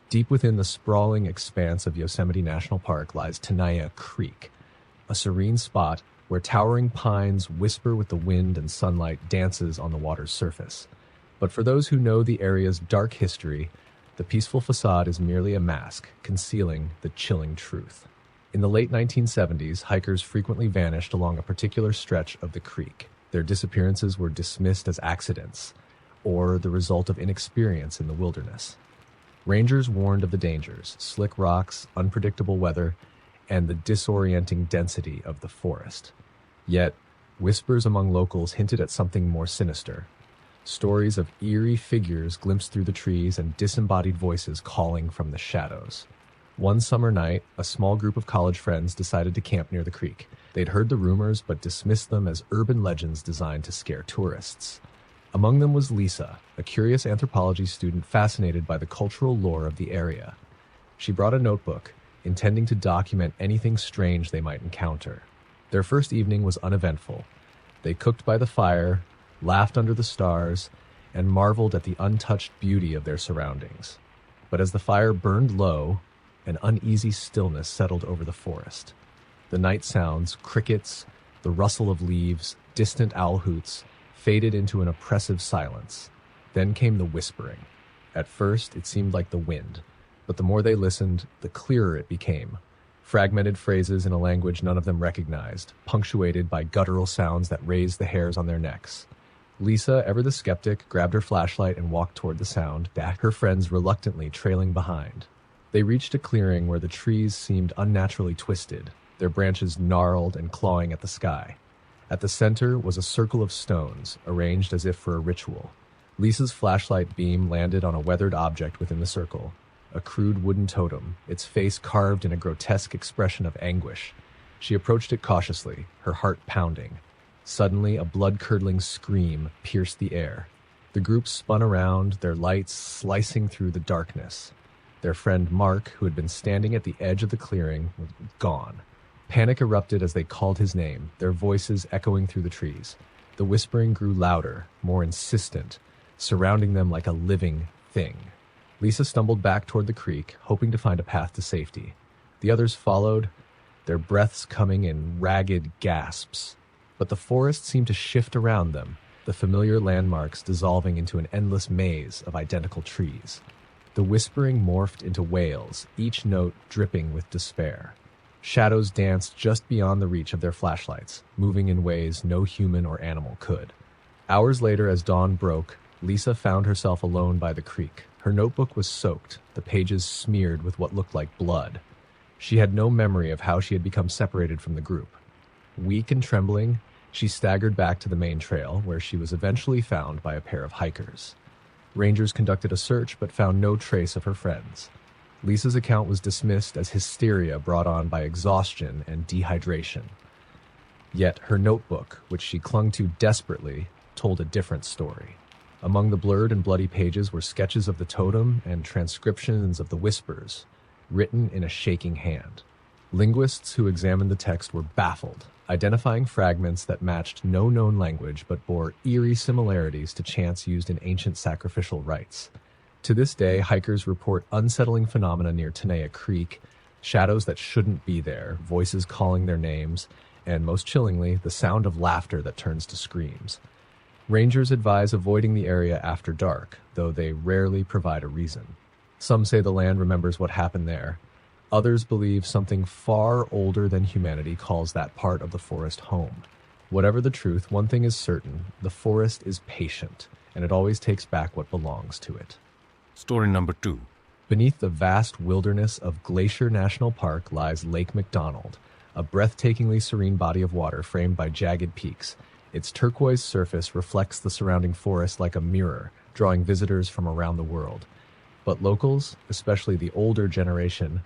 Deep within the sprawling expanse of Yosemite National Park lies Tenaya Creek, a serene spot where towering pines whisper with the wind and sunlight dances on the water's surface. But for those who know the area's dark history, the peaceful facade is merely a mask concealing the chilling truth. In the late 1970s, hikers frequently vanished along a particular stretch of the creek. Their disappearances were dismissed as accidents or the result of inexperience in the wilderness. Rangers warned of the dangers: slick rocks, unpredictable weather, and the disorienting density of the forest. Yet, whispers among locals hinted at something more sinister. Stories of eerie figures glimpsed through the trees and disembodied voices calling from the shadows. One summer night, a small group of college friends decided to camp near the creek. They'd heard the rumors but dismissed them as urban legends designed to scare tourists. Among them was Lisa, a curious anthropology student fascinated by the cultural lore of the area. She brought a notebook, intending to document anything strange they might encounter. Their first evening was uneventful. They cooked by the fire, laughed under the stars, and marveled at the untouched beauty of their surroundings. But as the fire burned low, an uneasy stillness settled over the forest. The night sounds, crickets, the rustle of leaves, distant owl hoots, faded into an oppressive silence. Then came the whispering. At first, it seemed like the wind, but the more they listened, the clearer it became. Fragmented phrases in a language none of them recognized, punctuated by guttural sounds that raised the hairs on their necks. Lisa, ever the skeptic, grabbed her flashlight and walked toward the sound, her friends reluctantly trailing behind. They reached a clearing where the trees seemed unnaturally twisted, their branches gnarled and clawing at the sky. At the center was a circle of stones, arranged as if for a ritual. Lisa's flashlight beam landed on a weathered object within the circle, a crude wooden totem, its face carved in a grotesque expression of anguish. She approached it cautiously, her heart pounding. Suddenly, a blood-curdling scream pierced the air. The group spun around, their lights slicing through the darkness. Their friend Mark, who had been standing at the edge of the clearing, was gone. Panic erupted as they called his name, their voices echoing through the trees. The whispering grew louder, more insistent, surrounding them like a living thing. Lisa stumbled back toward the creek, hoping to find a path to safety. The others followed, their breaths coming in ragged gasps. But the forest seemed to shift around them, the familiar landmarks dissolving into an endless maze of identical trees. The whispering morphed into wails, each note dripping with despair. Shadows danced just beyond the reach of their flashlights, moving in ways no human or animal could. Hours later, as dawn broke, Lisa found herself alone by the creek. Her notebook was soaked, the pages smeared with what looked like blood. She had no memory of how she had become separated from the group. Weak and trembling, she staggered back to the main trail, where she was eventually found by a pair of hikers. Rangers conducted a search but found no trace of her friends. Lisa's account was dismissed as hysteria brought on by exhaustion and dehydration. Yet her notebook, which she clung to desperately, told a different story. Among the blurred and bloody pages were sketches of the totem and transcriptions of the whispers, written in a shaking hand. Linguists who examined the text were baffled, identifying fragments that matched no known language but bore eerie similarities to chants used in ancient sacrificial rites. To this day, hikers report unsettling phenomena near Tenaya Creek, shadows that shouldn't be there, voices calling their names, and most chillingly, the sound of laughter that turns to screams. Rangers advise avoiding the area after dark, though they rarely provide a reason. Some say the land remembers what happened there. Others believe something far older than humanity calls that part of the forest home. Whatever the truth, one thing is certain: the forest is patient, and it always takes back what belongs to it. Story number 2. Beneath the vast wilderness of Glacier National Park lies Lake McDonald, a breathtakingly serene body of water framed by jagged peaks. Its turquoise surface reflects the surrounding forest like a mirror, drawing visitors from around the world. But locals, especially the older generation,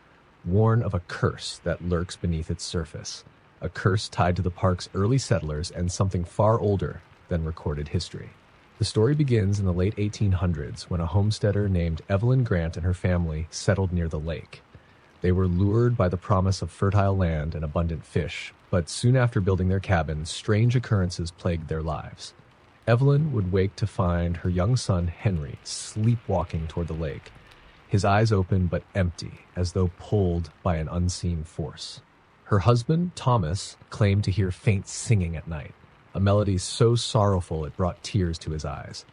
warn of a curse that lurks beneath its surface, a curse tied to the park's early settlers and something far older than recorded history. The story begins in the late 1800s when a homesteader named Evelyn Grant and her family settled near the lake. They were lured by the promise of fertile land and abundant fish, but soon after building their cabin, strange occurrences plagued their lives. Evelyn would wake to find her young son, Henry, sleepwalking toward the lake. his eyes open but empty, as though pulled by an unseen force. Her husband, Thomas, claimed to hear faint singing at night, a melody so sorrowful it brought tears to his eyes.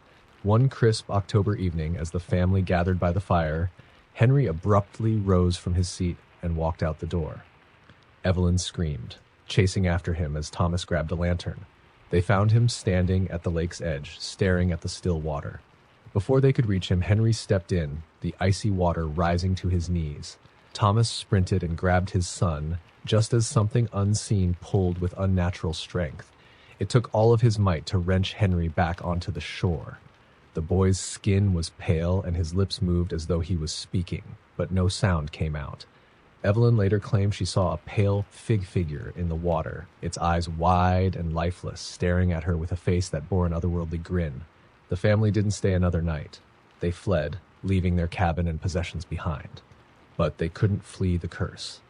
One crisp October evening, as the family gathered by the fire, Henry abruptly rose from his seat and walked out the door. Evelyn screamed, chasing after him as Thomas grabbed a lantern. They found him standing at the lake's edge, staring at the still water. Before they could reach him, Henry stepped in, the icy water rising to his knees. Thomas sprinted and grabbed his son, just as something unseen pulled with unnatural strength. It took all of his might to wrench Henry back onto the shore. The boy's skin was pale and his lips moved as though he was speaking, but no sound came out. Evelyn later claimed she saw a pale figure in the water, its eyes wide and lifeless, staring at her with a face that bore an otherworldly grin. The family didn't stay another night. They fled, leaving their cabin and possessions behind. But they couldn't flee the curse.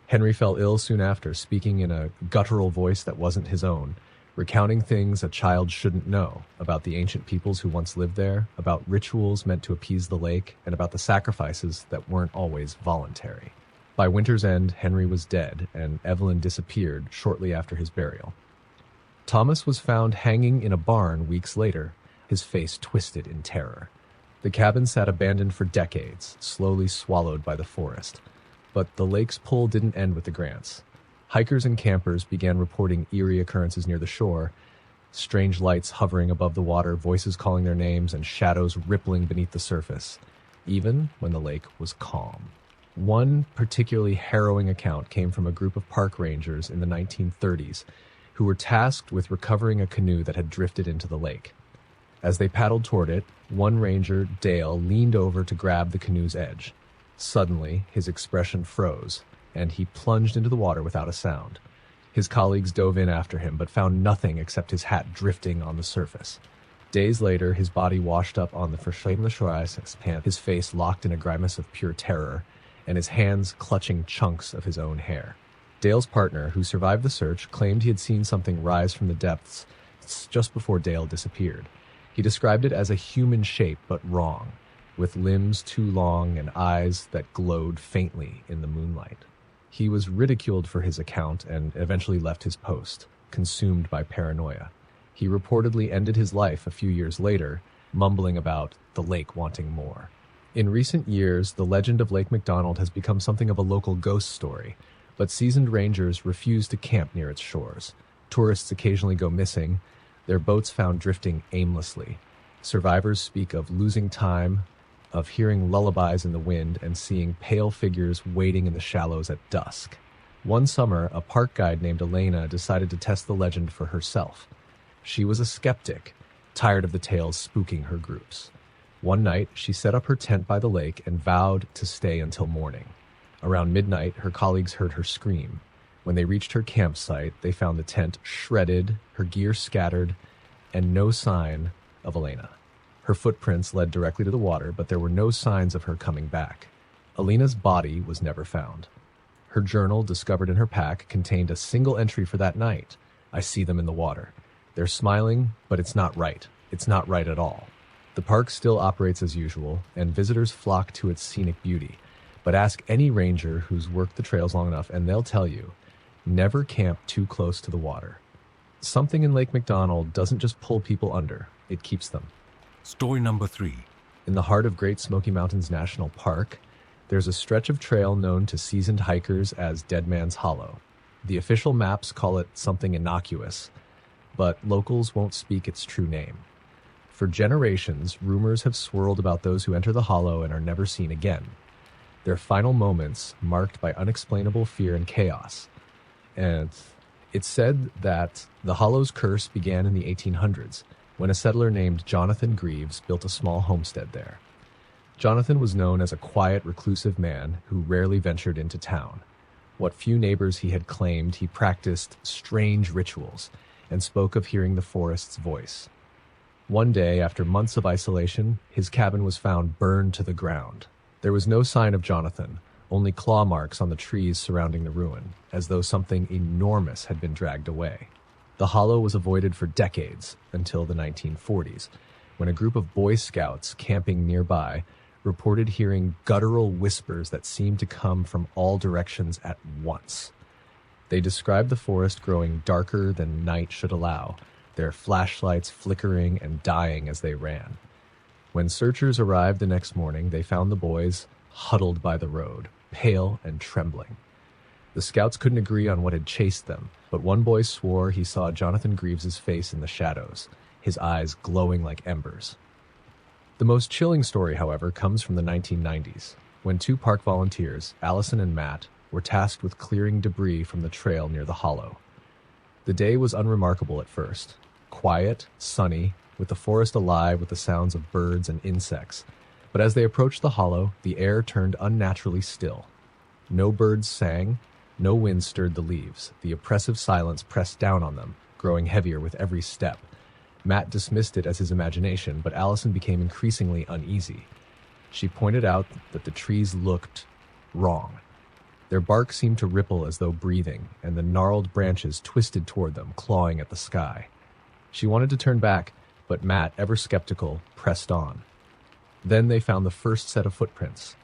Henry fell ill soon after, speaking in a guttural voice that wasn't his own, recounting things a child shouldn't know about the ancient peoples who once lived there, about rituals meant to appease the lake, and about the sacrifices that weren't always voluntary. By winter's end, Henry was dead, and Evelyn disappeared shortly after his burial. Thomas was found hanging in a barn weeks later, his face twisted in terror. The cabin sat abandoned for decades, slowly swallowed by the forest. But the lake's pull didn't end with the Grants. Hikers and campers began reporting eerie occurrences near the shore, strange lights hovering above the water, voices calling their names, and shadows rippling beneath the surface, even when the lake was calm. One particularly harrowing account came from a group of park rangers in the 1930s who were tasked with recovering a canoe that had drifted into the lake. As they paddled toward it, one ranger, Dale, leaned over to grab the canoe's edge. Suddenly, his expression froze, and he plunged into the water without a sound. His colleagues dove in after him, but found nothing except his hat drifting on the surface. Days later, his body washed up on the shore, his face locked in a grimace of pure terror, and his hands clutching chunks of his own hair. Dale's partner, who survived the search, claimed he had seen something rise from the depths just before Dale disappeared. He described it as a human shape, but wrong, with limbs too long and eyes that glowed faintly in the moonlight. He was ridiculed for his account and eventually left his post, consumed by paranoia. He reportedly ended his life a few years later, mumbling about the lake wanting more. In recent years, the legend of Lake McDonald has become something of a local ghost story, but seasoned rangers refuse to camp near its shores. Tourists occasionally go missing, their boats found drifting aimlessly. Survivors speak of losing time, of hearing lullabies in the wind, and seeing pale figures waiting in the shallows at dusk. One summer, a park guide named Elena decided to test the legend for herself. She was a skeptic, tired of the tales spooking her groups. One night, she set up her tent by the lake and vowed to stay until morning. Around midnight, her colleagues heard her scream. When they reached her campsite, they found the tent shredded, her gear scattered, and no sign of Elena. Her footprints led directly to the water, but there were no signs of her coming back. Elena's body was never found. Her journal, discovered in her pack, contained a single entry for that night. I see them in the water. They're smiling, but it's not right. It's not right at all. The park still operates as usual, and visitors flock to its scenic beauty. But ask any ranger who's worked the trails long enough, and they'll tell you, never camp too close to the water. Something in Lake McDonald doesn't just pull people under, it keeps them. Story number 3. In the heart of Great Smoky Mountains National Park, there's a stretch of trail known to seasoned hikers as Dead Man's Hollow. The official maps call it something innocuous, but locals won't speak its true name. For generations, rumors have swirled about those who enter the hollow and are never seen again. Their final moments marked by unexplainable fear and chaos. And it's said that the hollow's curse began in the 1800s, when a settler named Jonathan Greaves built a small homestead there. Jonathan was known as a quiet, reclusive man who rarely ventured into town. What few neighbors he had claimed, he practiced strange rituals and spoke of hearing the forest's voice. One day, after months of isolation, his cabin was found burned to the ground. There was no sign of Jonathan, only claw marks on the trees surrounding the ruin, as though something enormous had been dragged away. The hollow was avoided for decades, until the 1940s, when a group of Boy Scouts camping nearby reported hearing guttural whispers that seemed to come from all directions at once. They described the forest growing darker than night should allow, their flashlights flickering and dying as they ran. When searchers arrived the next morning, they found the boys huddled by the road, pale and trembling. The scouts couldn't agree on what had chased them, but one boy swore he saw Jonathan Greaves's face in the shadows, his eyes glowing like embers. The most chilling story, however, comes from the 1990s, when two park volunteers, Allison and Matt, were tasked with clearing debris from the trail near the hollow. The day was unremarkable at first. Quiet, sunny, with the forest alive with the sounds of birds and insects. But as they approached the hollow, the air turned unnaturally still. No birds sang, no wind stirred the leaves. The oppressive silence pressed down on them, growing heavier with every step. Matt dismissed it as his imagination, but Allison became increasingly uneasy. She pointed out that the trees looked wrong. Their bark seemed to ripple as though breathing, and the gnarled branches twisted toward them, clawing at the sky. She wanted to turn back, but Matt, ever skeptical, pressed on. Then they found the first set of footprints.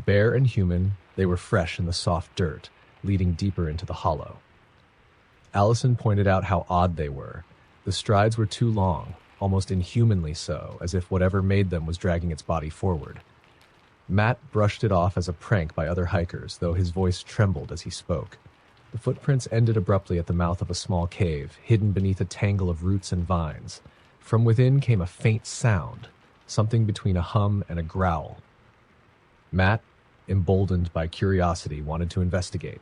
Bare and human, they were fresh in the soft dirt, leading deeper into the hollow. Allison pointed out how odd they were. The strides were too long, almost inhumanly so, as if whatever made them was dragging its body forward. Matt brushed it off as a prank by other hikers, though his voice trembled as he spoke. The footprints ended abruptly at the mouth of a small cave, hidden beneath a tangle of roots and vines. From within came a faint sound, something between a hum and a growl. Matt, emboldened by curiosity, wanted to investigate.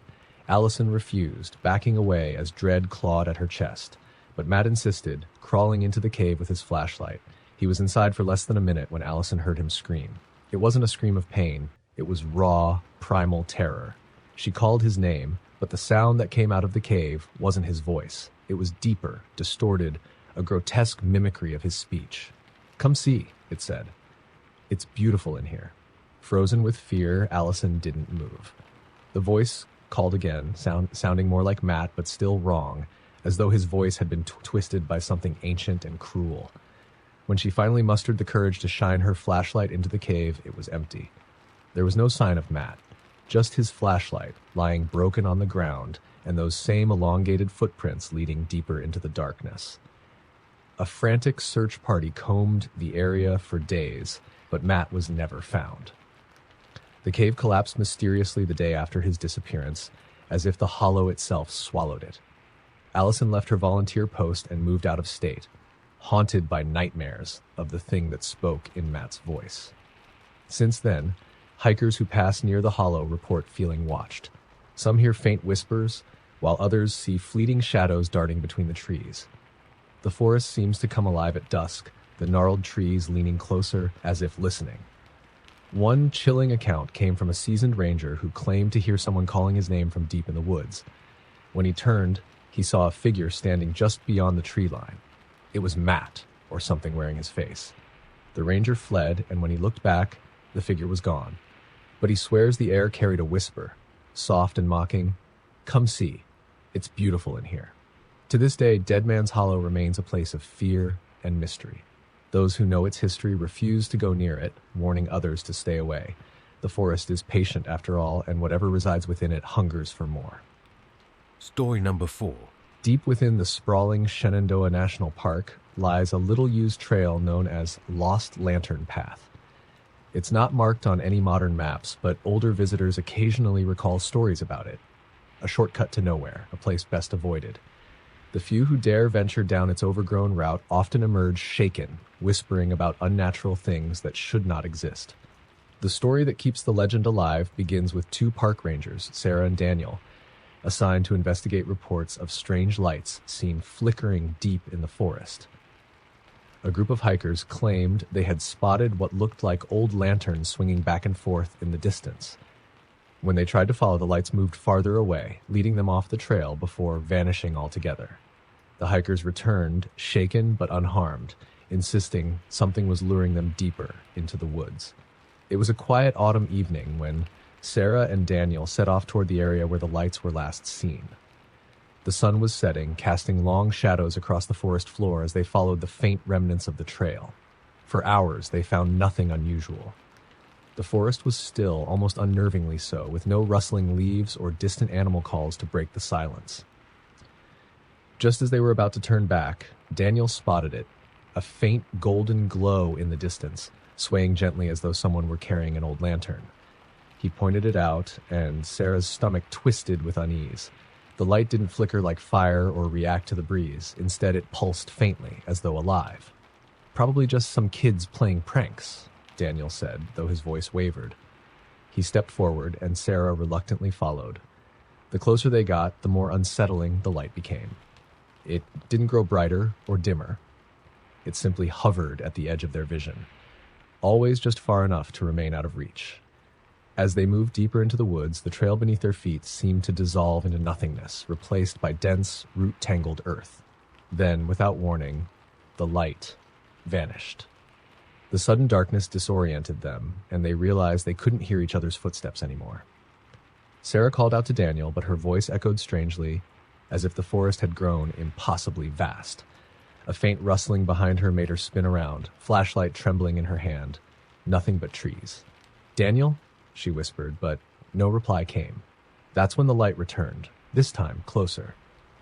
Allison refused, backing away as dread clawed at her chest. But Matt insisted, crawling into the cave with his flashlight. He was inside for less than a minute when Allison heard him scream. It wasn't a scream of pain. It was raw, primal terror. She called his name, but the sound that came out of the cave wasn't his voice. It was deeper, distorted, a grotesque mimicry of his speech. "Come see," it said. "It's beautiful in here." Frozen with fear, Allison didn't move. The voice called again, sounding more like Matt, but still wrong, as though his voice had been twisted by something ancient and cruel. When she finally mustered the courage to shine her flashlight into the cave, it was empty. There was no sign of Matt, just his flashlight lying broken on the ground and those same elongated footprints leading deeper into the darkness. A frantic search party combed the area for days, but Matt was never found. The cave collapsed mysteriously the day after his disappearance, as if the hollow itself swallowed it. Allison left her volunteer post and moved out of state, haunted by nightmares of the thing that spoke in Matt's voice. Since then, hikers who pass near the hollow report feeling watched. Some hear faint whispers, while others see fleeting shadows darting between the trees. The forest seems to come alive at dusk, the gnarled trees leaning closer as if listening. One chilling account came from a seasoned ranger who claimed to hear someone calling his name from deep in the woods. When he turned, he saw a figure standing just beyond the tree line. It was Matt, or something wearing his face. The ranger fled, and when he looked back, the figure was gone. But he swears the air carried a whisper, soft and mocking, "Come see. It's beautiful in here." To this day, Dead Man's Hollow remains a place of fear and mystery. Those who know its history refuse to go near it, warning others to stay away. The forest is patient after all, and whatever resides within it hungers for more. Story number 4. Deep within the sprawling Shenandoah National Park lies a little-used trail known as Lost Lantern Path. It's not marked on any modern maps, but older visitors occasionally recall stories about it. A shortcut to nowhere, a place best avoided. The few who dare venture down its overgrown route often emerge shaken, whispering about unnatural things that should not exist. The story that keeps the legend alive begins with two park rangers, Sarah and Daniel, assigned to investigate reports of strange lights seen flickering deep in the forest. A group of hikers claimed they had spotted what looked like old lanterns swinging back and forth in the distance. When they tried to follow, the lights moved farther away, leading them off the trail before vanishing altogether. The hikers returned, shaken but unharmed, insisting something was luring them deeper into the woods. It was a quiet autumn evening when Sarah and Daniel set off toward the area where the lights were last seen. The sun was setting, casting long shadows across the forest floor as they followed the faint remnants of the trail. For hours, they found nothing unusual. The forest was still, almost unnervingly so, with no rustling leaves or distant animal calls to break the silence. Just as they were about to turn back, Daniel spotted it, a faint golden glow in the distance, swaying gently as though someone were carrying an old lantern. He pointed it out, and Sarah's stomach twisted with unease. The light didn't flicker like fire or react to the breeze. Instead, it pulsed faintly, as though alive. "Probably just some kids playing pranks," Daniel said, though his voice wavered. He stepped forward, and Sarah reluctantly followed. The closer they got, the more unsettling the light became. It didn't grow brighter or dimmer. It simply hovered at the edge of their vision, always just far enough to remain out of reach. As they moved deeper into the woods, the trail beneath their feet seemed to dissolve into nothingness, replaced by dense, root-tangled earth. Then, without warning, the light vanished. The sudden darkness disoriented them, and they realized they couldn't hear each other's footsteps anymore. Sarah called out to Daniel, but her voice echoed strangely, as if the forest had grown impossibly vast. A faint rustling behind her made her spin around, flashlight trembling in her hand. Nothing but trees. "Daniel?" she whispered, but no reply came. That's when the light returned, this time closer.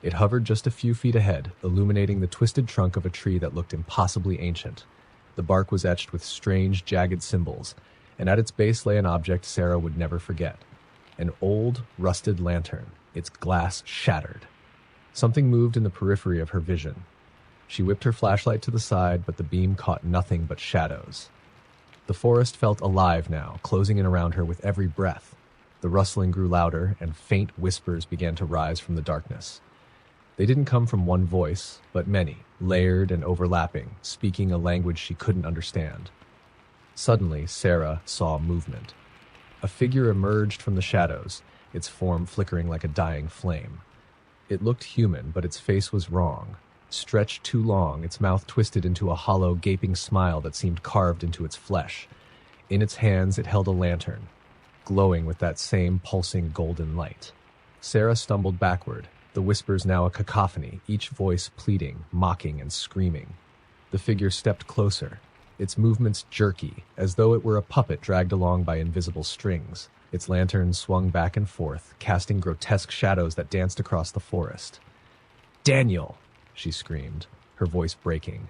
It hovered just a few feet ahead, illuminating the twisted trunk of a tree that looked impossibly ancient. The bark was etched with strange, jagged symbols, and at its base lay an object Sarah would never forget. An old, rusted lantern, its glass shattered. Something moved in the periphery of her vision. She whipped her flashlight to the side, but the beam caught nothing but shadows. The forest felt alive now, closing in around her with every breath. The rustling grew louder, and faint whispers began to rise from the darkness. They didn't come from one voice, but many, layered and overlapping, speaking a language she couldn't understand. Suddenly, Sarah saw movement. A figure emerged from the shadows, its form flickering like a dying flame. It looked human, but its face was wrong. Stretched too long, its mouth twisted into a hollow, gaping smile that seemed carved into its flesh. In its hands, it held a lantern, glowing with that same pulsing golden light. Sarah stumbled backward, the whispers now a cacophony, each voice pleading, mocking, and screaming. The figure stepped closer, its movements jerky, as though it were a puppet dragged along by invisible strings. Its lantern swung back and forth, casting grotesque shadows that danced across the forest. "Daniel!" she screamed, her voice breaking.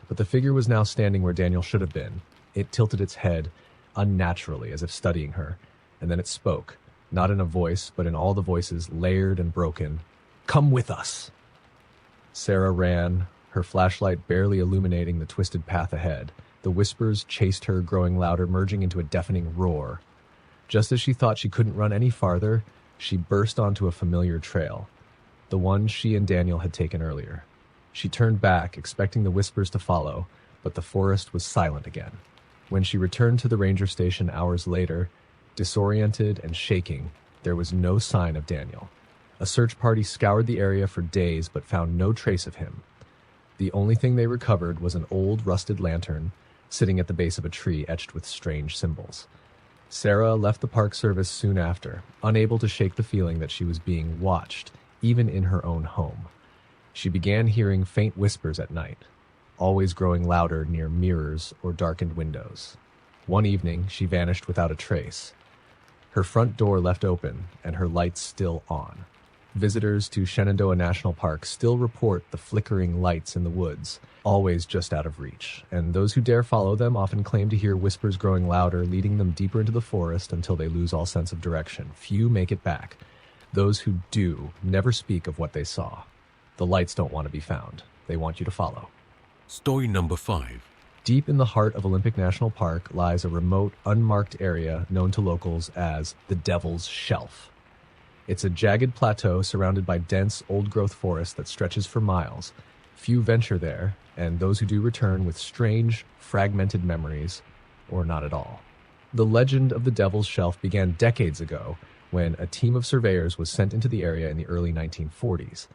But the figure was now standing where Daniel should have been. It tilted its head, unnaturally, as if studying her, and then it spoke, not in a voice, but in all the voices, layered and broken. "Come with us!" Sarah ran, her flashlight barely illuminating the twisted path ahead. The whispers chased her, growing louder, merging into a deafening roar. Just as she thought she couldn't run any farther, she burst onto a familiar trail, the one she and Daniel had taken earlier. She turned back, expecting the whispers to follow, but the forest was silent again. When she returned to the ranger station hours later, disoriented and shaking, there was no sign of Daniel. A search party scoured the area for days but found no trace of him. The only thing they recovered was an old, rusted lantern sitting at the base of a tree etched with strange symbols. Sarah left the Park Service soon after, unable to shake the feeling that she was being watched, even in her own home. She began hearing faint whispers at night, always growing louder near mirrors or darkened windows. One evening, she vanished without a trace. Her front door left open and her lights still on. Visitors to Shenandoah National Park still report the flickering lights in the woods, always just out of reach, and those who dare follow them often claim to hear whispers growing louder, leading them deeper into the forest until they lose all sense of direction. Few make it back. Those who do never speak of what they saw. The lights don't want to be found. They want you to follow. Story number 5. Deep in the heart of Olympic National Park lies a remote, unmarked area known to locals as the Devil's Shelf. It's a jagged plateau surrounded by dense, old-growth forest that stretches for miles. Few venture there, and those who do return with strange, fragmented memories, or not at all. The legend of the Devil's Shelf began decades ago when a team of surveyors was sent into the area in the early 1940s.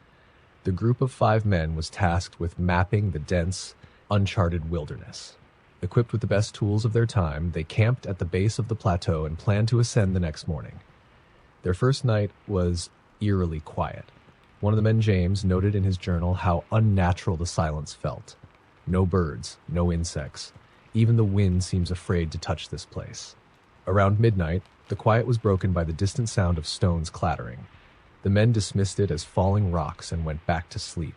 The group of 5 men was tasked with mapping the dense, uncharted wilderness. Equipped with the best tools of their time, they camped at the base of the plateau and planned to ascend the next morning. Their first night was eerily quiet. One of the men, James, noted in his journal how unnatural the silence felt. No birds, no insects. Even the wind seems afraid to touch this place. Around midnight, the quiet was broken by the distant sound of stones clattering. The men dismissed it as falling rocks and went back to sleep.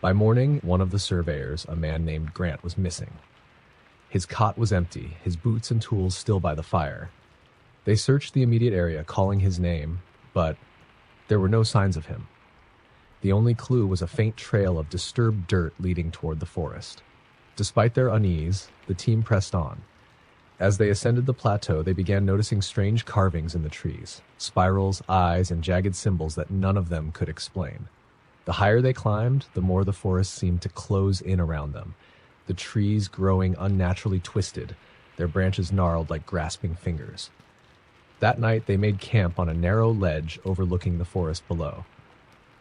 By morning, one of the surveyors, a man named Grant, was missing. His cot was empty, his boots and tools still by the fire. They searched the immediate area, calling his name, but there were no signs of him. The only clue was a faint trail of disturbed dirt leading toward the forest. Despite their unease, the team pressed on. As they ascended the plateau, they began noticing strange carvings in the trees, spirals, eyes, and jagged symbols that none of them could explain. The higher they climbed, the more the forest seemed to close in around them, the trees growing unnaturally twisted, their branches gnarled like grasping fingers. That night, they made camp on a narrow ledge overlooking the forest below.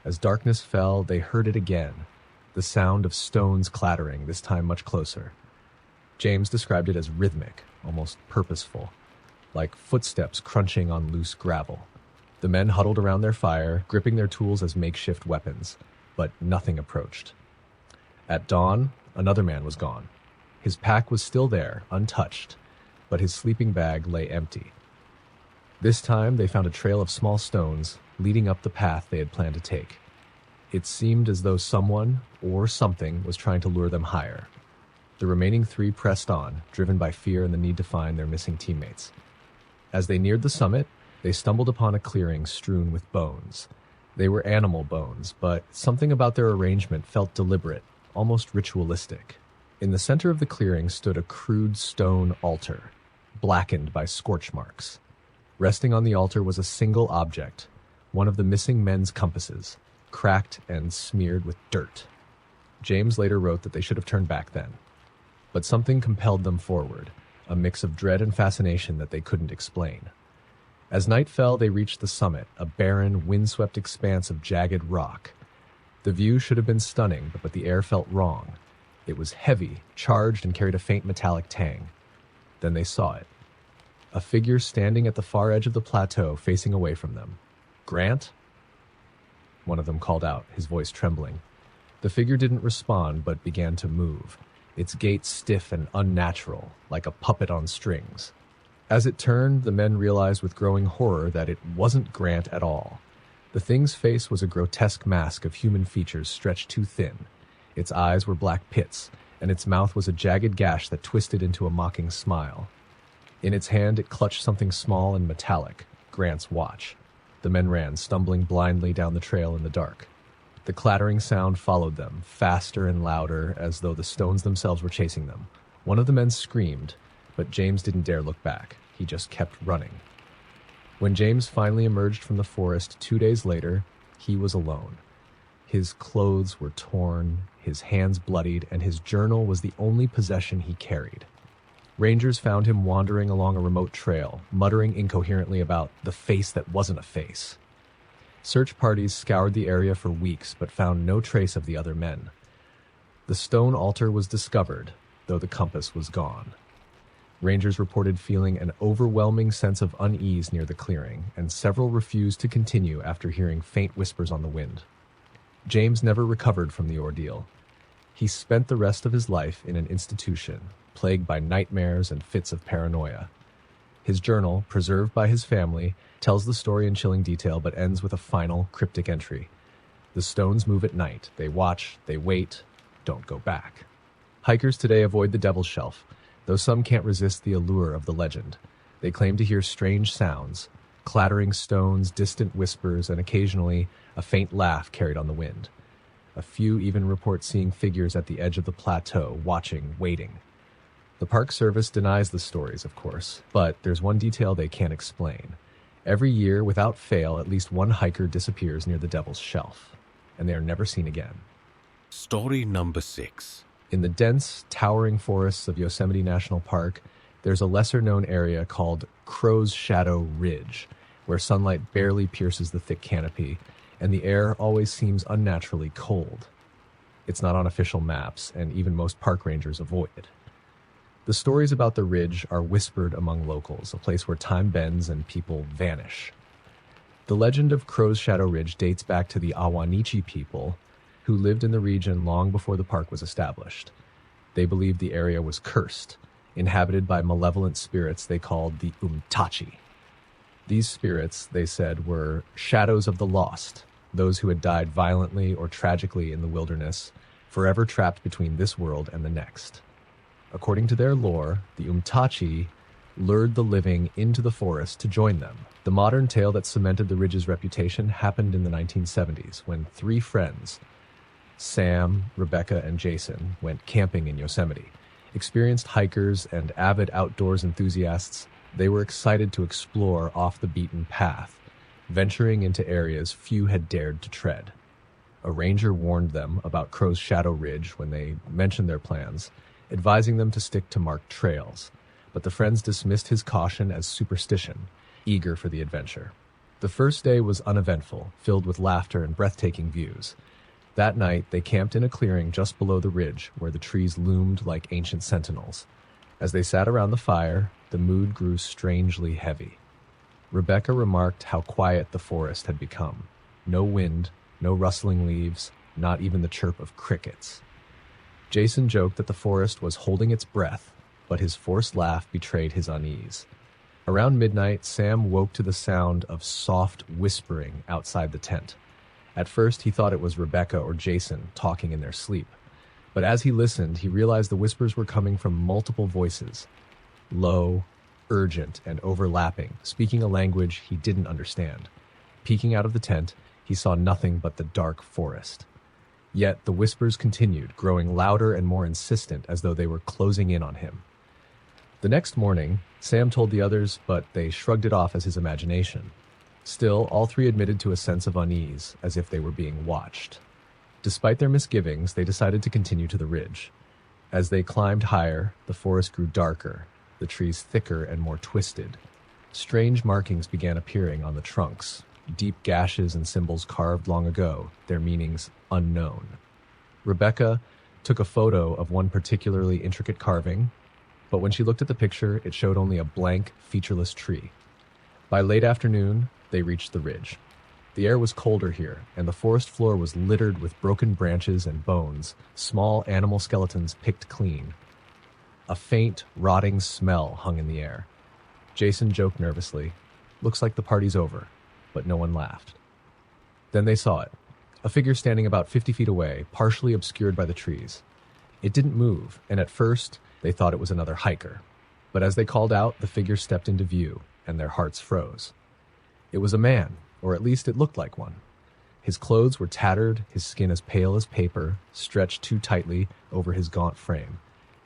As darkness fell, they heard it again, the sound of stones clattering, this time much closer. James described it as rhythmic, almost purposeful, like footsteps crunching on loose gravel. The men huddled around their fire, gripping their tools as makeshift weapons, but nothing approached. At dawn, another man was gone. His pack was still there, untouched, but his sleeping bag lay empty. This time, they found a trail of small stones leading up the path they had planned to take. It seemed as though someone, or something, was trying to lure them higher. The remaining three pressed on, driven by fear and the need to find their missing teammates. As they neared the summit, they stumbled upon a clearing strewn with bones. They were animal bones, but something about their arrangement felt deliberate, almost ritualistic. In the center of the clearing stood a crude stone altar, blackened by scorch marks. Resting on the altar was a single object, one of the missing men's compasses, cracked and smeared with dirt. James later wrote that they should have turned back then. But something compelled them forward, a mix of dread and fascination that they couldn't explain. As night fell, they reached the summit, a barren, windswept expanse of jagged rock. The view should have been stunning, but the air felt wrong. It was heavy, charged, and carried a faint metallic tang. Then they saw it. A figure standing at the far edge of the plateau, facing away from them. "Grant?" One of them called out, his voice trembling. The figure didn't respond, but began to move, its gait stiff and unnatural, like a puppet on strings. As it turned, the men realized with growing horror that it wasn't Grant at all. The thing's face was a grotesque mask of human features stretched too thin. Its eyes were black pits, and its mouth was a jagged gash that twisted into a mocking smile. In its hand, it clutched something small and metallic, Grant's watch. The men ran, stumbling blindly down the trail in the dark. The clattering sound followed them, faster and louder, as though the stones themselves were chasing them. One of the men screamed, but James didn't dare look back. He just kept running. When James finally emerged from the forest 2 days later, he was alone. His clothes were torn, his hands bloodied, and his journal was the only possession he carried. Rangers found him wandering along a remote trail, muttering incoherently about the face that wasn't a face. Search parties scoured the area for weeks, but found no trace of the other men. The stone altar was discovered, though the compass was gone. Rangers reported feeling an overwhelming sense of unease near the clearing, and several refused to continue after hearing faint whispers on the wind. James never recovered from the ordeal. He spent the rest of his life in an institution, plagued by nightmares and fits of paranoia. His journal, preserved by his family, tells the story in chilling detail but ends with a final, cryptic entry. The stones move at night. They watch, they wait, don't go back. Hikers today avoid the Devil's Shelf, though some can't resist the allure of the legend. They claim to hear strange sounds, clattering stones, distant whispers, and occasionally a faint laugh carried on the wind. A few even report seeing figures at the edge of the plateau, watching, waiting. The Park Service denies the stories, of course, but there's one detail they can't explain. Every year, without fail, at least one hiker disappears near the Devil's Shelf, and they are never seen again. Story number 6. In the dense, towering forests of Yosemite National Park, there's a lesser-known area called Crow's Shadow Ridge, where sunlight barely pierces the thick canopy, and the air always seems unnaturally cold. It's not on official maps, and even most park rangers avoid it. The stories about the ridge are whispered among locals, a place where time bends and people vanish. The legend of Crow's Shadow Ridge dates back to the Awanichi people, who lived in the region long before the park was established. They believed the area was cursed, inhabited by malevolent spirits they called the Umtachi. These spirits, they said, were shadows of the lost, those who had died violently or tragically in the wilderness, forever trapped between this world and the next. According to their lore, the Umtachi lured the living into the forest to join them. The modern tale that cemented the Ridge's reputation happened in the 1970s when three friends, Sam, Rebecca, and Jason, went camping in Yosemite. Experienced hikers and avid outdoors enthusiasts, they were excited to explore off the beaten path, venturing into areas few had dared to tread. A ranger warned them about Crow's Shadow Ridge when they mentioned their plans, advising them to stick to marked trails. But the friends dismissed his caution as superstition, eager for the adventure. The first day was uneventful, filled with laughter and breathtaking views. That night, they camped in a clearing just below the ridge, where the trees loomed like ancient sentinels. As they sat around the fire, the mood grew strangely heavy. Rebecca remarked how quiet the forest had become. No wind, no rustling leaves, not even the chirp of crickets. Jason joked that the forest was holding its breath, but his forced laugh betrayed his unease. Around midnight, Sam woke to the sound of soft whispering outside the tent. At first, he thought it was Rebecca or Jason talking in their sleep. But as he listened, he realized the whispers were coming from multiple voices, low, urgent, and overlapping, speaking a language he didn't understand. Peeking out of the tent, he saw nothing but the dark forest. Yet the whispers continued, growing louder and more insistent as though they were closing in on him. The next morning, Sam told the others, but they shrugged it off as his imagination. Still, all three admitted to a sense of unease, as if they were being watched. Despite their misgivings, they decided to continue to the ridge. As they climbed higher, the forest grew darker, the trees thicker and more twisted. Strange markings began appearing on the trunks, deep gashes and symbols carved long ago, their meanings unknown. Rebecca took a photo of one particularly intricate carving, but when she looked at the picture, it showed only a blank, featureless tree. By late afternoon, they reached the ridge. The air was colder here, and the forest floor was littered with broken branches and bones, small animal skeletons picked clean. A faint, rotting smell hung in the air. Jason joked nervously, "Looks like the party's over," but no one laughed. Then they saw it, a figure standing about 50 feet away, partially obscured by the trees. It didn't move, and at first, they thought it was another hiker. But as they called out, the figure stepped into view, and their hearts froze. It was a man, or at least it looked like one. His clothes were tattered, his skin as pale as paper, stretched too tightly over his gaunt frame.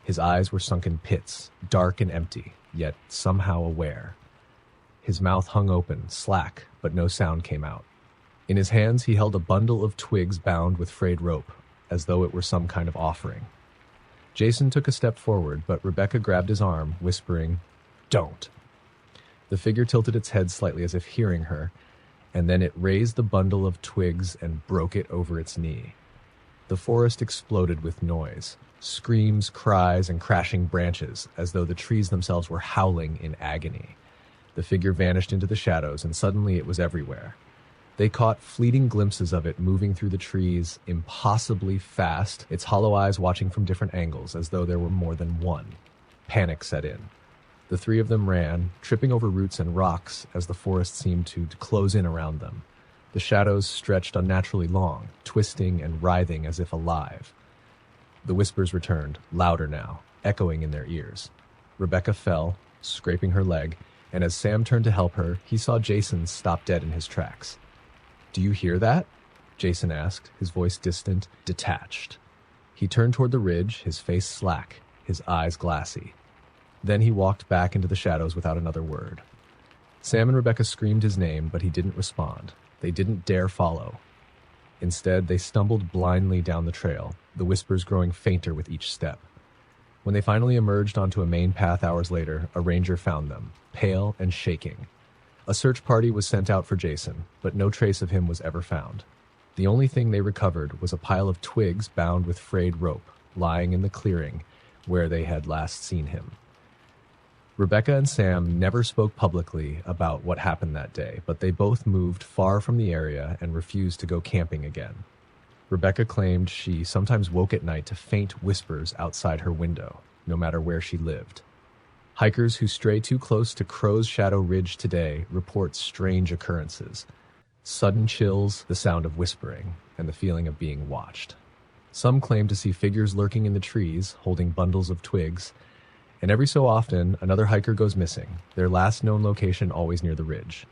His eyes were sunken pits, dark and empty, yet somehow aware. His mouth hung open, slack, but no sound came out. In his hands, he held a bundle of twigs bound with frayed rope, as though it were some kind of offering. Jason took a step forward, but Rebecca grabbed his arm, whispering, "Don't." The figure tilted its head slightly as if hearing her, and then it raised the bundle of twigs and broke it over its knee. The forest exploded with noise, screams, cries, and crashing branches, as though the trees themselves were howling in agony. The figure vanished into the shadows, and suddenly it was everywhere. They caught fleeting glimpses of it moving through the trees, impossibly fast, its hollow eyes watching from different angles, as though there were more than one. Panic set in. The three of them ran, tripping over roots and rocks as the forest seemed to close in around them. The shadows stretched unnaturally long, twisting and writhing as if alive. The whispers returned, louder now, echoing in their ears. Rebecca fell, scraping her leg, and as Sam turned to help her, he saw Jason stop dead in his tracks. "Do you hear that?" Jason asked, his voice distant, detached. He turned toward the ridge, his face slack, his eyes glassy. Then he walked back into the shadows without another word. Sam and Rebecca screamed his name, but he didn't respond. They didn't dare follow. Instead, they stumbled blindly down the trail, the whispers growing fainter with each step. When they finally emerged onto a main path hours later, a ranger found them, pale and shaking. A search party was sent out for Jason, but no trace of him was ever found. The only thing they recovered was a pile of twigs bound with frayed rope, lying in the clearing where they had last seen him. Rebecca and Sam never spoke publicly about what happened that day, but they both moved far from the area and refused to go camping again. Rebecca claimed she sometimes woke at night to faint whispers outside her window, no matter where she lived. Hikers who stray too close to Crow's Shadow Ridge today report strange occurrences. Sudden chills, the sound of whispering, and the feeling of being watched. Some claim to see figures lurking in the trees, holding bundles of twigs, and every so often, another hiker goes missing, their last known location always near the ridge.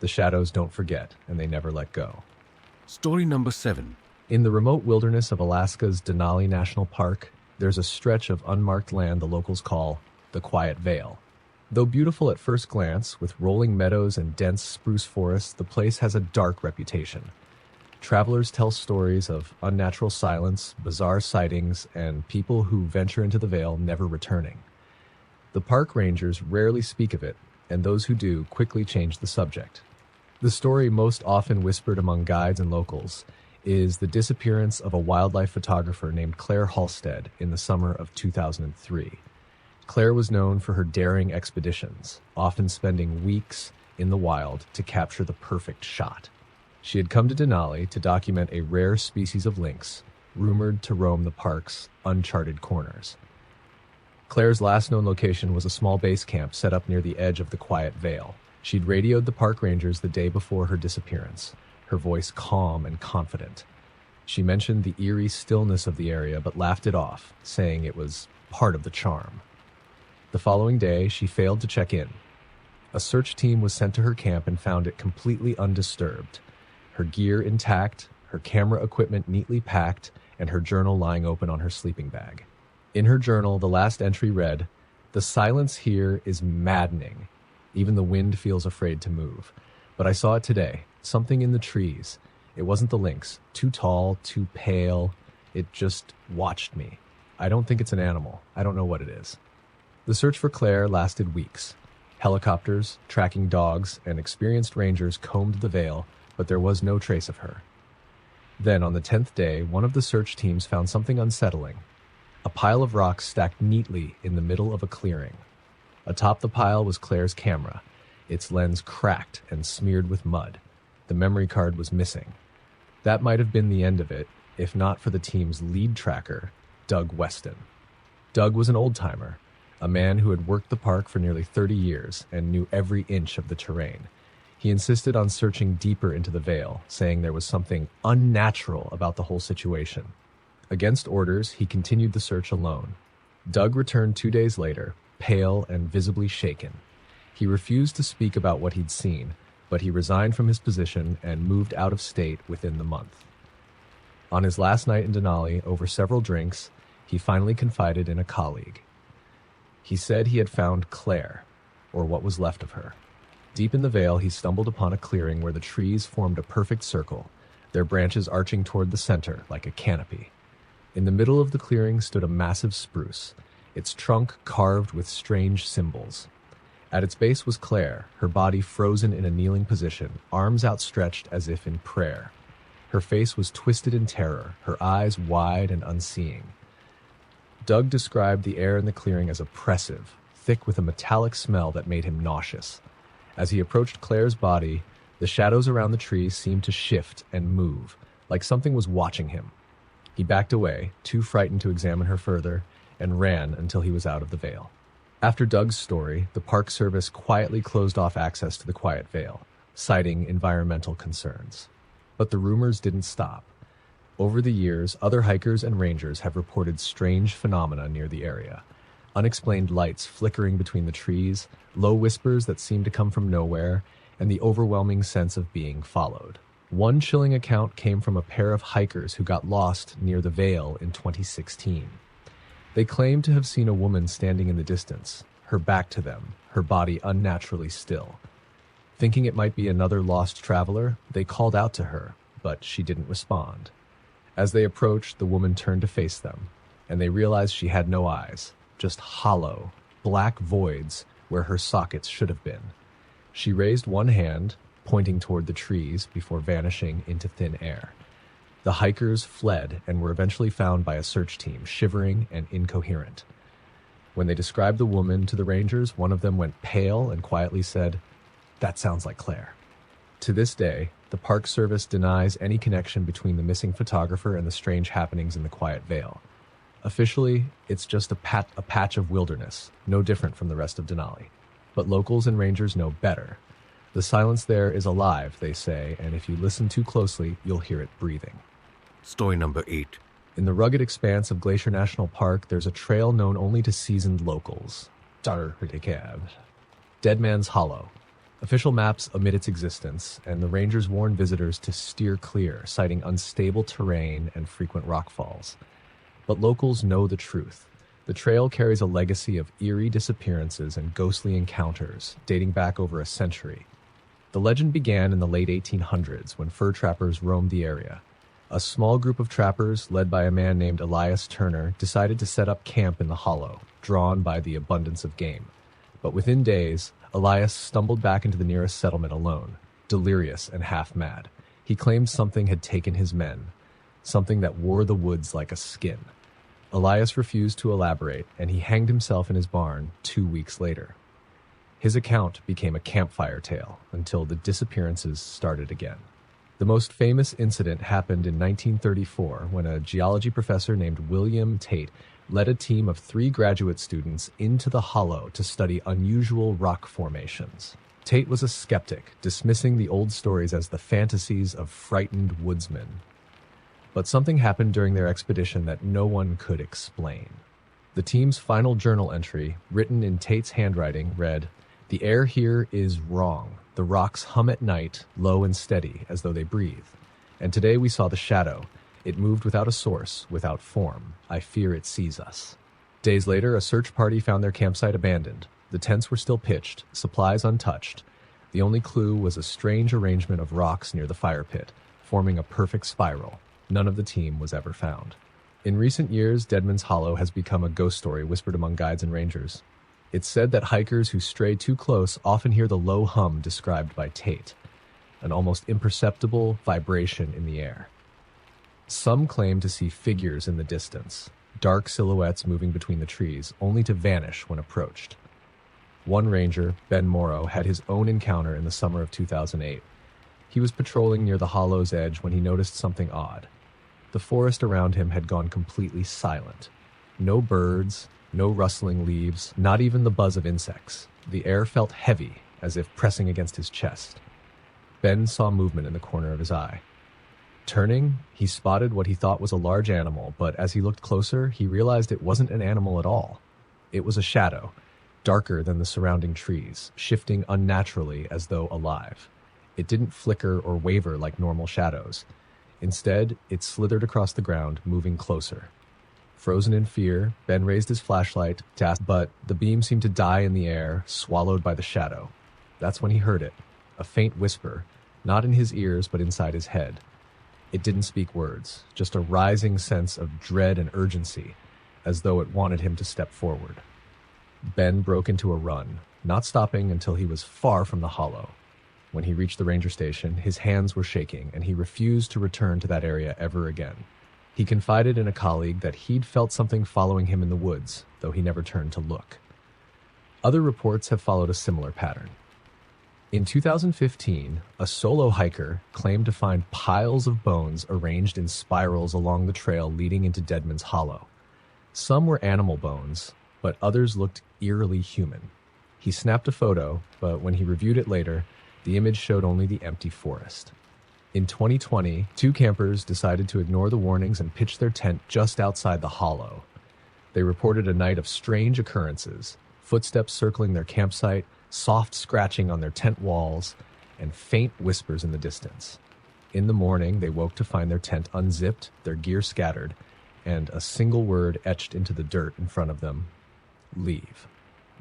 The shadows don't forget, and they never let go. Story number 7. In the remote wilderness of Alaska's Denali National Park, there's a stretch of unmarked land the locals call the Quiet Vale. Though beautiful at first glance, with rolling meadows and dense spruce forests, the place has a dark reputation. Travelers tell stories of unnatural silence, bizarre sightings, and people who venture into the vale never returning. The park rangers rarely speak of it, and those who do quickly change the subject. The story most often whispered among guides and locals is the disappearance of a wildlife photographer named Claire Halstead in the summer of 2003. Claire was known for her daring expeditions, often spending weeks in the wild to capture the perfect shot. She had come to Denali to document a rare species of lynx, rumored to roam the park's uncharted corners. Claire's last known location was a small base camp set up near the edge of the Quiet Vale. She'd radioed the park rangers the day before her disappearance, her voice calm and confident. She mentioned the eerie stillness of the area but laughed it off, saying it was part of the charm. The following day, she failed to check in. A search team was sent to her camp and found it completely undisturbed, her gear intact, her camera equipment neatly packed, and her journal lying open on her sleeping bag. In her journal, the last entry read, "The silence here is maddening. Even the wind feels afraid to move. But I saw it today, something in the trees. It wasn't the lynx, too tall, too pale. It just watched me. I don't think it's an animal. I don't know what it is." The search for Claire lasted weeks. Helicopters, tracking dogs, and experienced rangers combed the vale, but there was no trace of her. Then, on the 10th day, one of the search teams found something unsettling. A pile of rocks stacked neatly in the middle of a clearing. Atop the pile was Claire's camera, its lens cracked and smeared with mud. The memory card was missing. That might have been the end of it, if not for the team's lead tracker, Doug Weston. Doug was an old-timer, a man who had worked the park for nearly 30 years and knew every inch of the terrain. He insisted on searching deeper into the vale, saying there was something unnatural about the whole situation. Against orders, he continued the search alone. Doug returned 2 days later, pale and visibly shaken. He refused to speak about what he'd seen, but he resigned from his position and moved out of state within the month. On his last night in Denali, over several drinks, he finally confided in a colleague. He said he had found Claire, or what was left of her. Deep in the vale, he stumbled upon a clearing where the trees formed a perfect circle, their branches arching toward the center like a canopy. In the middle of the clearing stood a massive spruce, its trunk carved with strange symbols. At its base was Claire, her body frozen in a kneeling position, arms outstretched as if in prayer. Her face was twisted in terror, her eyes wide and unseeing. Doug described the air in the clearing as oppressive, thick with a metallic smell that made him nauseous. As he approached Claire's body, the shadows around the trees seemed to shift and move, like something was watching him. He backed away, too frightened to examine her further, and ran until he was out of the vale. After Doug's story, the Park Service quietly closed off access to the Quiet Vale, citing environmental concerns. But the rumors didn't stop. Over the years, other hikers and rangers have reported strange phenomena near the area. Unexplained lights flickering between the trees, low whispers that seem to come from nowhere, and the overwhelming sense of being followed. One chilling account came from a pair of hikers who got lost near the Vale in 2016. They claimed to have seen a woman standing in the distance, her back to them, her body unnaturally still. Thinking it might be another lost traveler, they called out to her, but she didn't respond. As they approached, the woman turned to face them, and they realized she had no eyes, just hollow, black voids where her sockets should have been. She raised one hand, pointing toward the trees before vanishing into thin air. The hikers fled and were eventually found by a search team, shivering and incoherent. When they described the woman to the rangers, one of them went pale and quietly said, "That sounds like Claire." To this day, the Park Service denies any connection between the missing photographer and the strange happenings in the Quiet Vale. Officially, it's just a patch of wilderness, no different from the rest of Denali. But locals and rangers know better. The silence there is alive, they say, and if you listen too closely, you'll hear it breathing. Story number 8. In the rugged expanse of Glacier National Park, there's a trail known only to seasoned locals. Dead Man's Hollow. Official maps omit its existence, and the rangers warn visitors to steer clear, citing unstable terrain and frequent rockfalls. But locals know the truth. The trail carries a legacy of eerie disappearances and ghostly encounters, dating back over a century. The legend began in the late 1800s when fur trappers roamed the area. A small group of trappers, led by a man named Elias Turner, decided to set up camp in the hollow, drawn by the abundance of game. But within days, Elias stumbled back into the nearest settlement alone, delirious and half-mad. He claimed something had taken his men, something that wore the woods like a skin. Elias refused to elaborate, and he hanged himself in his barn 2 weeks later. His account became a campfire tale until the disappearances started again. The most famous incident happened in 1934 when a geology professor named William Tate led a team of 3 graduate students into the hollow to study unusual rock formations. Tate was a skeptic, dismissing the old stories as the fantasies of frightened woodsmen. But something happened during their expedition that no one could explain. The team's final journal entry, written in Tate's handwriting, read, "The air here is wrong. The rocks hum at night, low and steady, as though they breathe. And today we saw the shadow. It moved without a source, without form. I fear it sees us." Days later, a search party found their campsite abandoned. The tents were still pitched, supplies untouched. The only clue was a strange arrangement of rocks near the fire pit, forming a perfect spiral. None of the team was ever found. In recent years, Deadman's Hollow has become a ghost story whispered among guides and rangers. It's said that hikers who stray too close often hear the low hum described by Tate, an almost imperceptible vibration in the air. Some claim to see figures in the distance, dark silhouettes moving between the trees, only to vanish when approached. One ranger, Ben Morrow, had his own encounter in the summer of 2008. He was patrolling near the hollow's edge when he noticed something odd. The forest around him had gone completely silent. No birds, no rustling leaves, not even the buzz of insects. The air felt heavy, as if pressing against his chest. Ben saw movement in the corner of his eye. Turning, he spotted what he thought was a large animal, but as he looked closer, he realized it wasn't an animal at all. It was a shadow, darker than the surrounding trees, shifting unnaturally as though alive. It didn't flicker or waver like normal shadows. Instead, it slithered across the ground, moving closer. Frozen in fear, Ben raised his flashlight, but the beam seemed to die in the air, swallowed by the shadow. That's when he heard it, a faint whisper, not in his ears but inside his head. It didn't speak words, just a rising sense of dread and urgency, as though it wanted him to step forward. Ben broke into a run, not stopping until he was far from the hollow. When he reached the ranger station, his hands were shaking, and he refused to return to that area ever again. He confided in a colleague that he'd felt something following him in the woods, though he never turned to look. Other reports have followed a similar pattern. In 2015, a solo hiker claimed to find piles of bones arranged in spirals along the trail leading into Deadman's Hollow. Some were animal bones, but others looked eerily human. He snapped a photo, but when he reviewed it later, the image showed only the empty forest. In 2020, 2 campers decided to ignore the warnings and pitch their tent just outside the hollow. They reported a night of strange occurrences, footsteps circling their campsite, soft scratching on their tent walls, and faint whispers in the distance. In the morning, they woke to find their tent unzipped, their gear scattered, and a single word etched into the dirt in front of them: leave.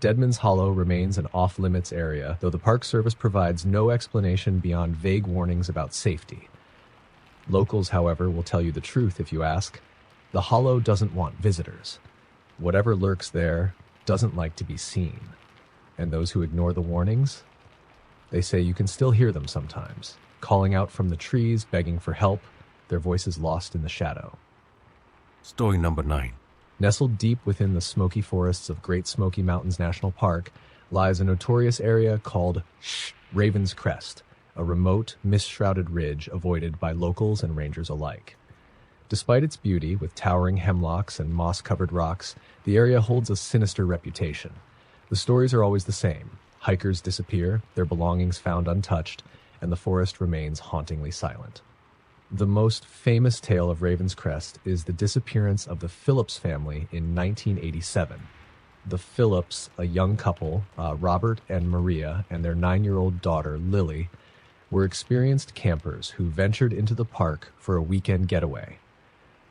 Deadman's Hollow remains an off-limits area, though the Park Service provides no explanation beyond vague warnings about safety. Locals, however, will tell you the truth if you ask. The Hollow doesn't want visitors. Whatever lurks there doesn't like to be seen. And those who ignore the warnings? They say you can still hear them sometimes, calling out from the trees, begging for help, their voices lost in the shadow. Story number 9. Nestled deep within the smoky forests of Great Smoky Mountains National Park lies a notorious area called Raven's Crest, a remote, mist-shrouded ridge avoided by locals and rangers alike. Despite its beauty, with towering hemlocks and moss-covered rocks, the area holds a sinister reputation. The stories are always the same. Hikers disappear, their belongings found untouched, and the forest remains hauntingly silent. The most famous tale of Raven's Crest is the disappearance of the Phillips family in 1987. The Phillips, a young couple, Robert and Maria, and their 9-year-old daughter, Lily, were experienced campers who ventured into the park for a weekend getaway.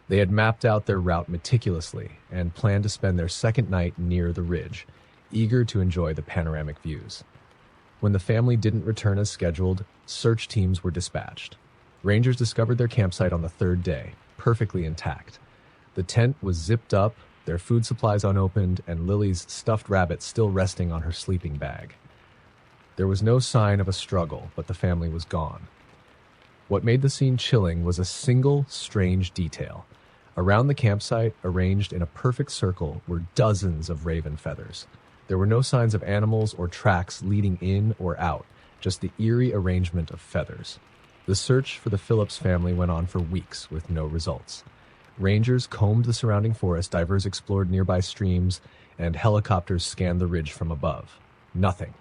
They had mapped out their route meticulously and planned to spend their second night near the ridge, eager to enjoy the panoramic views. When the family didn't return as scheduled, search teams were dispatched. Rangers discovered their campsite on the third day, perfectly intact. The tent was zipped up, their food supplies unopened, and Lily's stuffed rabbit still resting on her sleeping bag. There was no sign of a struggle, but the family was gone. What made the scene chilling was a single strange detail. Around the campsite, arranged in a perfect circle, were dozens of raven feathers. There were no signs of animals or tracks leading in or out, just the eerie arrangement of feathers. The search for the Phillips family went on for weeks with no results. Rangers combed the surrounding forest, divers explored nearby streams, and helicopters scanned the ridge from above. Nothing.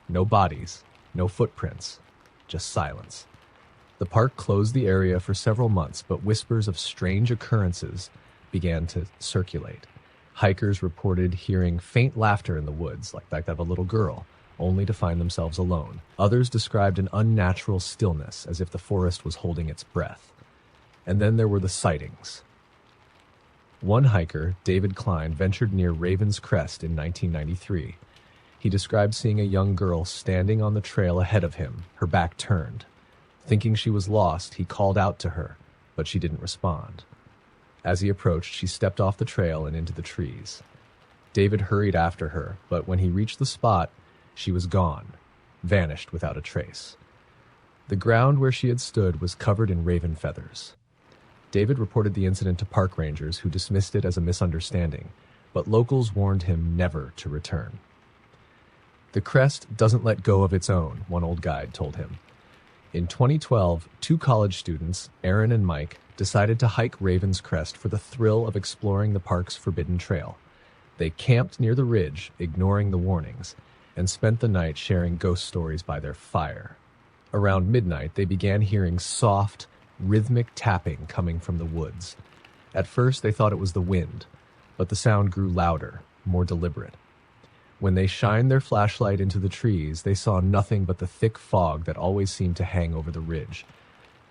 No bodies, no footprints, just silence. The park closed the area for several months, but whispers of strange occurrences began to circulate. Hikers reported hearing faint laughter in the woods, like that of a little girl, only to find themselves alone. Others described an unnatural stillness, as if the forest was holding its breath. And then there were the sightings. One hiker, David Klein, ventured near Raven's Crest in 1993. He described seeing a young girl standing on the trail ahead of him, her back turned. Thinking she was lost, he called out to her, but she didn't respond. As he approached, she stepped off the trail and into the trees. David hurried after her, but when he reached the spot, she was gone, vanished without a trace. The ground where she had stood was covered in raven feathers. David reported the incident to park rangers, who dismissed it as a misunderstanding, but locals warned him never to return. "The crest doesn't let go of its own," one old guide told him. In 2012, 2 college students, Aaron and Mike, decided to hike Raven's Crest for the thrill of exploring the park's forbidden trail. They camped near the ridge, ignoring the warnings, and spent the night sharing ghost stories by their fire. Around midnight, they began hearing soft, rhythmic tapping coming from the woods. At first, they thought it was the wind, but the sound grew louder, more deliberate. When they shined their flashlight into the trees, they saw nothing but the thick fog that always seemed to hang over the ridge.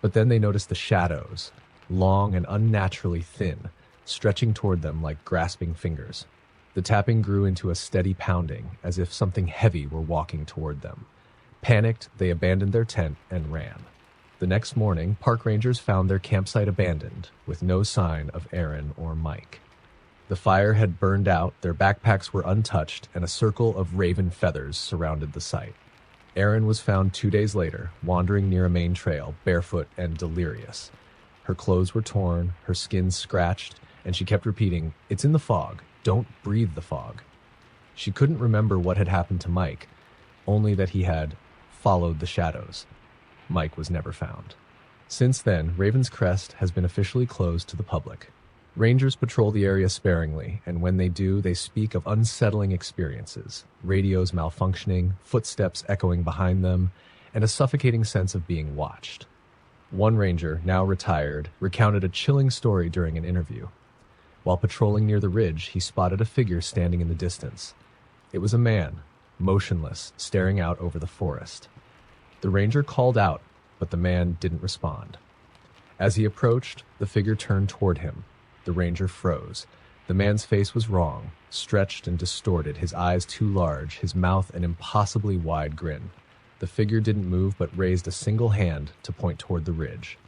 But then they noticed the shadows, long and unnaturally thin, stretching toward them like grasping fingers. The tapping grew into a steady pounding, as if something heavy were walking toward them. Panicked, they abandoned their tent and ran. The next morning, park rangers found their campsite abandoned, with no sign of Aaron or Mike. The fire had burned out, their backpacks were untouched, and a circle of raven feathers surrounded the site. Erin was found 2 days later, wandering near a main trail, barefoot and delirious. Her clothes were torn, her skin scratched, and she kept repeating, "It's in the fog. Don't breathe the fog." She couldn't remember what had happened to Mike, only that he had followed the shadows. Mike was never found. Since then, Raven's Crest has been officially closed to the public. Rangers patrol the area sparingly, and when they do, they speak of unsettling experiences, radios malfunctioning, footsteps echoing behind them, and a suffocating sense of being watched. One ranger, now retired, recounted a chilling story during an interview. While patrolling near the ridge, he spotted a figure standing in the distance. It was a man, motionless, staring out over the forest. The ranger called out, but the man didn't respond. As he approached, the figure turned toward him. The ranger froze. The man's face was wrong, stretched and distorted, his eyes too large, his mouth an impossibly wide grin. The figure didn't move but raised a single hand to point toward the ridge.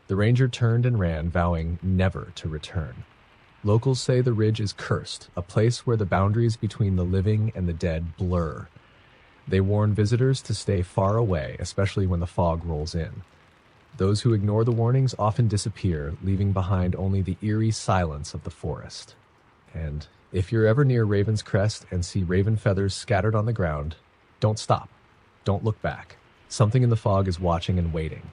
The ranger turned and ran, vowing never to return. Locals say the ridge is cursed, a place where the boundaries between the living and the dead blur. They warn visitors to stay far away, especially when the fog rolls in. Those who ignore the warnings often disappear, leaving behind only the eerie silence of the forest. And if you're ever near Raven's Crest and see raven feathers scattered on the ground, don't stop. Don't look back. Something in the fog is watching and waiting,